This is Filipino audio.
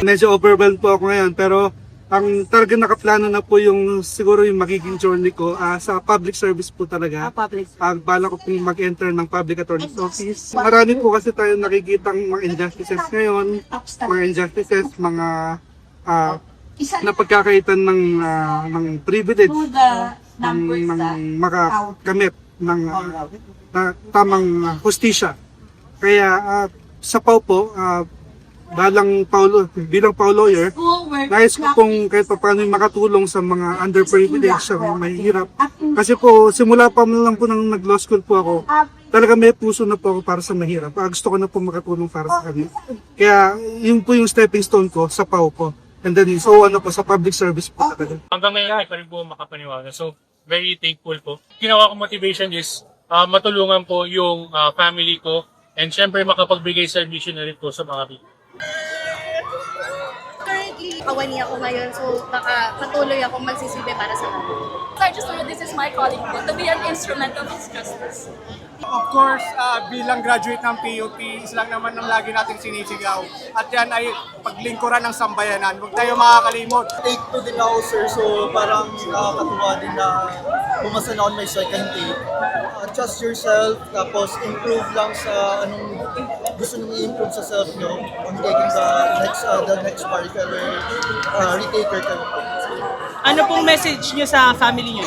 Medyo overwhelmed po ako ngayon, pero ang talaga nakaplano na po yung siguro yung magiging journey ko sa public service po talaga. Public. Bala ko pong mag-enter ng public attorney's office. Marami po kasi tayo nakikitang mga injustices ngayon, mga injustices, mga napagkakaitan ng privilege, ng makakamit ng tamang hustisya. Kaya sa PAW po, bilang PAW lawyer, nais ko pong kahit paano makatulong sa mga underprivileged, sa mga mahihirap. Kasi po, simula pa lang po nang nag-law school po ako, talaga may puso na po ako para sa mahirap. Gusto ko na po makatulong para sa kanila. Kaya yun po yung stepping stone ko sa PAW po. And then, sa public service po talaga. Hanggang ngayon, ay pa rin po makapaniwala. So, very thankful po. Ginawa kong motivation is matulungan po yung family ko and syempre makapagbigay servisyo na rin po sa mga people. Currently, kawani ako ngayon, so baka patuloy ako magsisilbi para sa kanila. So I just know this is my calling po, to be an instrument of His justice. Of course, bilang graduate ng PUP, isa lang naman ang lagi nating sinisigaw. At yan ay paglingkuran ng sambayanan. Huwag tayo makakalimot. Take 2 din ako, sir. So parang nakakatuwa din na pumasa na on my second take. Trust yourself, tapos improve lang sa anong gusto nyo i-improve sa self nyo on taking the next bar ka retaker ka. Ano pong message niyo sa family niyo?